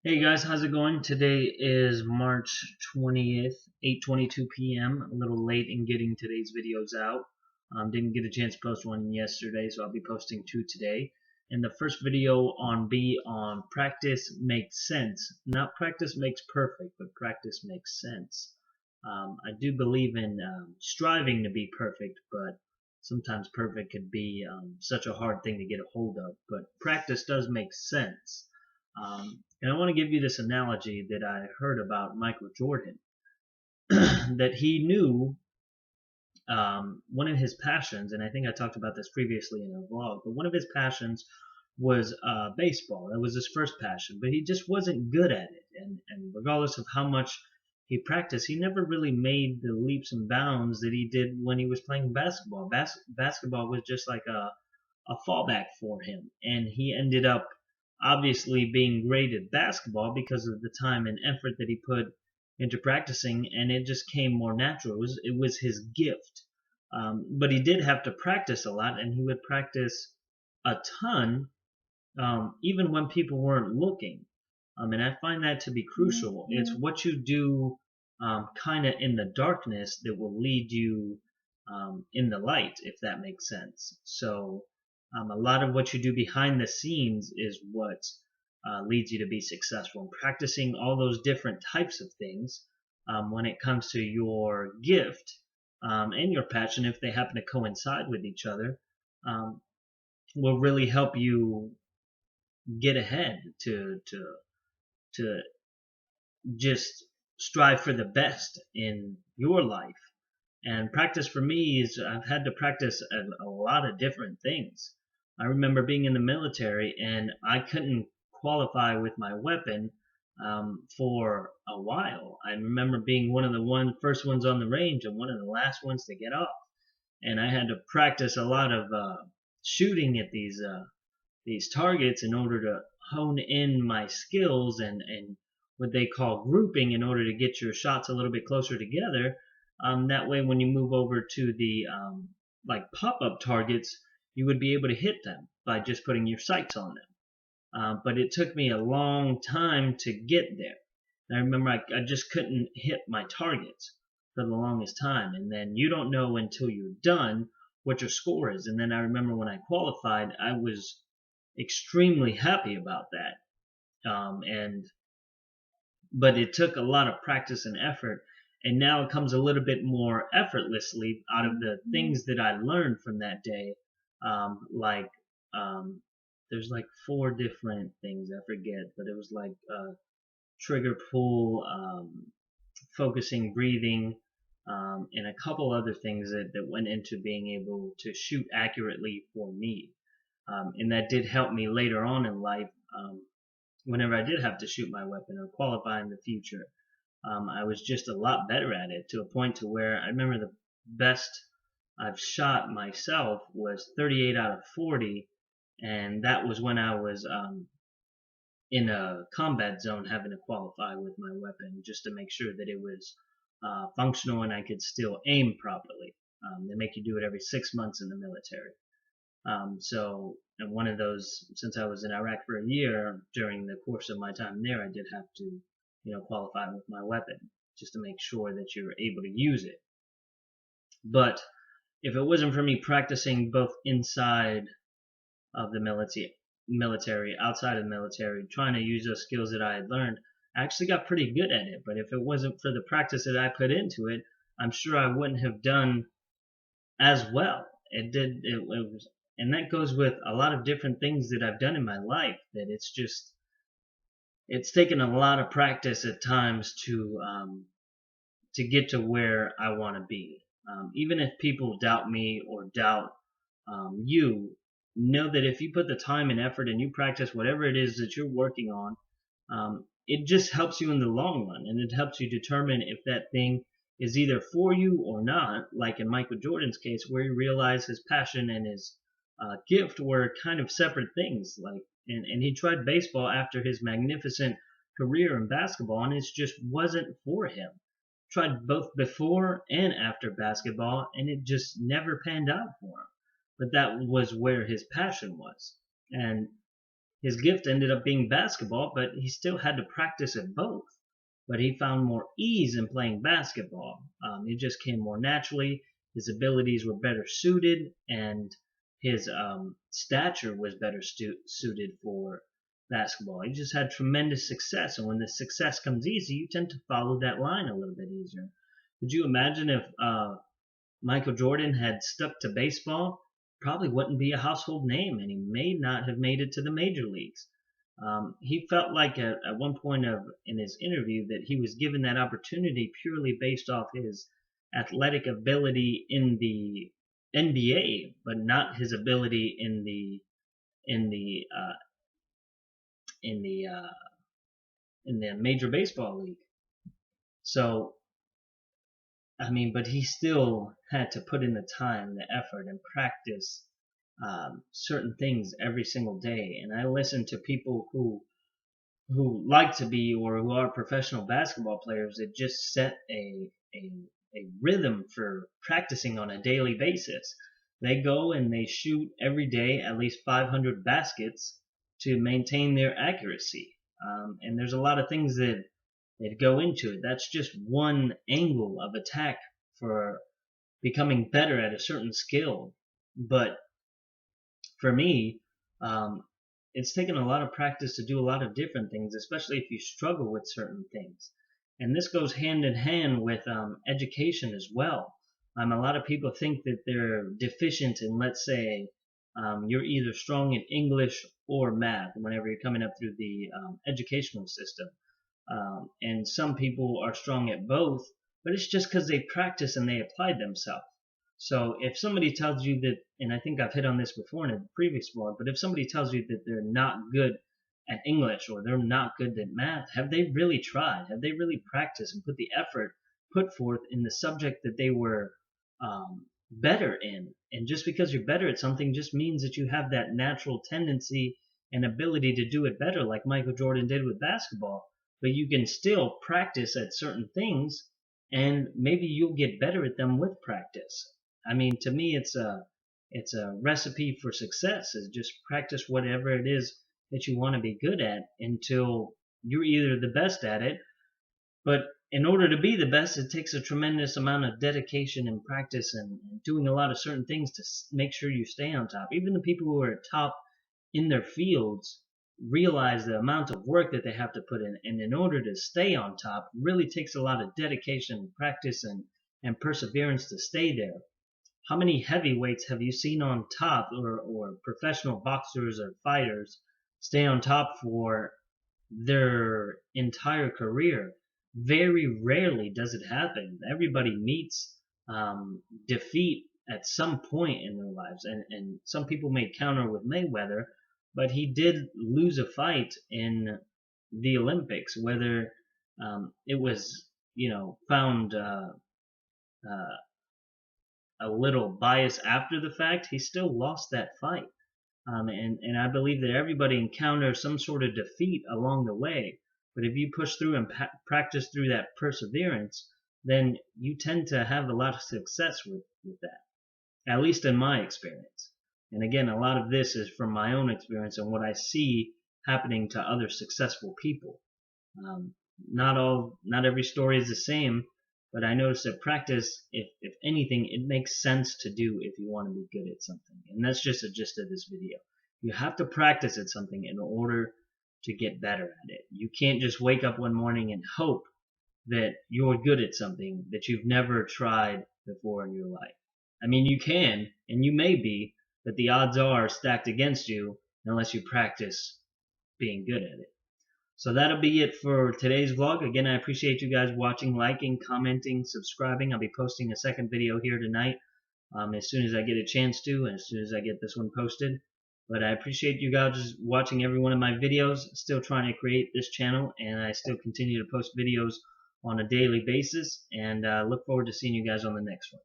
Hey guys, how's it going? Today is March 20th, 8:22 p.m. A little late in getting today's videos out. Didn't get a chance to post one yesterday, so I'll be posting two today. And the first video on practice makes sense. Not practice makes perfect, but practice makes sense. I do believe in striving to be perfect, but sometimes perfect could be such a hard thing to get a hold of. But practice does make sense. And I want to give you this analogy that I heard about Michael Jordan, that he knew one of his passions, and I think I talked about this previously in a vlog, but one of his passions was baseball. That was his first passion, but he just wasn't good at it. And regardless of how much he practiced, he never really made the leaps and bounds that he did when he was playing basketball. Basketball was just like a fallback for him, and he ended up obviously being great at basketball because of the time and effort that he put into practicing, and it just came more natural. It was his gift, but he did have to practice a lot, and he would practice a ton, even when people weren't looking. And I find that to be crucial. It's what you do kind of in the darkness that will lead you in the light, if that makes sense. So a lot of what you do behind the scenes is what leads you to be successful. And practicing all those different types of things when it comes to your gift and your passion, if they happen to coincide with each other, um, will really help you get ahead to just strive for the best in your life. And practice for me is I've had to practice a lot of different things. I remember being in the military and I couldn't qualify with my weapon for a while. I remember being one of the first ones on the range and one of the last ones to get off. And I had to practice a lot of shooting at these targets in order to hone in my skills and what they call grouping in order to get your shots a little bit closer together. That way, when you move over to the like pop-up targets, you would be able to hit them by just putting your sights on them. But it took me a long time to get there. And I remember I just couldn't hit my targets for the longest time. And then you don't know until you're done what your score is. And then I remember when I qualified, I was extremely happy about that. And but it took a lot of practice and effort, and now it comes a little bit more effortlessly out of the things that I learned from that day. Like there's like four different things I forget, but it was like trigger pull, focusing, breathing, and a couple other things that went into being able to shoot accurately for me. And that did help me later on in life whenever I did have to shoot my weapon or qualify in the future. I was just a lot better at it, to a point to where I remember the best I've shot myself was 38 out of 40, and that was when I was in a combat zone having to qualify with my weapon just to make sure that it was functional and I could still aim properly. They make you do it every 6 months in the military. And one of those, since I was in Iraq for a year, during the course of my time there, I did have to, qualify with my weapon just to make sure that you're able to use it. But if it wasn't for me practicing both inside of the military, outside of the military, trying to use those skills that I had learned, I actually got pretty good at it. But if it wasn't for the practice that I put into it, I'm sure I wouldn't have done as well. It was, and that goes with a lot of different things that I've done in my life, that it's taken a lot of practice at times to get to where I want to be. Even if people doubt me or doubt you, know that if you put the time and effort and you practice whatever it is that you're working on, it just helps you in the long run, and it helps you determine if that thing is either for you or not. Like in Michael Jordan's case, where he realized his passion and his gift were kind of separate things. And he tried baseball after his magnificent career in basketball, and it just wasn't for him. Tried both before and after basketball, and it just never panned out for him. But that was where his passion was. And his gift ended up being basketball, but he still had to practice at both. But he found more ease in playing basketball. It just came more naturally. His abilities were better suited, and his stature was better suited for basketball. He just had tremendous success, and when the success comes easy, you tend to follow that line a little bit easier. Could you imagine if Michael Jordan had stuck to baseball? Probably wouldn't be a household name, and he may not have made it to the major leagues. He felt like at one point in his interview that he was given that opportunity purely based off his athletic ability in the NBA, but not his ability in the in the in the in the Major Baseball League. So I mean, but he still had to put in the time, the effort, and practice certain things every single day. And I listen to people who like to be or who are professional basketball players that just set a rhythm for practicing on a daily basis. They go and they shoot every day at least 500 baskets to maintain their accuracy. And there's a lot of things that go into it. That's just one angle of attack for becoming better at a certain skill. But for me, it's taken a lot of practice to do a lot of different things, especially if you struggle with certain things. And this goes hand in hand with education as well. A lot of people think that they're deficient in, let's say, you're either strong in English or math whenever you're coming up through the educational system. And some people are strong at both, but it's just because they practice and they applied themselves. So if somebody tells you that, and I think I've hit on this before in a previous vlog, but if somebody tells you that they're not good at English or they're not good at math, have they really tried? Have they really practiced and put the effort put forth in the subject that they were better in? And just because you're better at something just means that you have that natural tendency and ability to do it better, like Michael Jordan did with basketball. But you can still practice at certain things, and maybe you'll get better at them with practice. I mean, to me, it's a recipe for success. Is just practice whatever it is that you want to be good at until you're either the best at it. But in order to be the best, it takes a tremendous amount of dedication and practice and doing a lot of certain things to make sure you stay on top. Even the people who are at top in their fields realize the amount of work that they have to put in, and in order to stay on top really takes a lot of dedication, practice, and perseverance to stay there. How many heavyweights have you seen on top, or professional boxers or fighters stay on top for their entire career? Very rarely does it happen. Everybody meets defeat at some point in their lives, and some people may counter with Mayweather, but he did lose a fight in the Olympics, whether it was, found a little bias after the fact, he still lost that fight. And I believe that everybody encounters some sort of defeat along the way. But if you push through and practice through that perseverance, then you tend to have a lot of success with that, at least in my experience. And again, a lot of this is from my own experience and what I see happening to other successful people. Not every story is the same, but I noticed that practice, if anything, it makes sense to do if you want to be good at something. And that's just the gist of this video. You have to practice at something in order to get better at it. You can't just wake up one morning and hope that you're good at something that you've never tried before in your life. I mean, you can, and you may be, but the odds are stacked against you unless you practice being good at it. So that'll be it for today's vlog. Again, I appreciate you guys watching, liking, commenting, subscribing. I'll be posting a second video here tonight as soon as I get a chance to, and as soon as I get this one posted. But I appreciate you guys watching every one of my videos. Still trying to create this channel, and I still continue to post videos on a daily basis, and look forward to seeing you guys on the next one.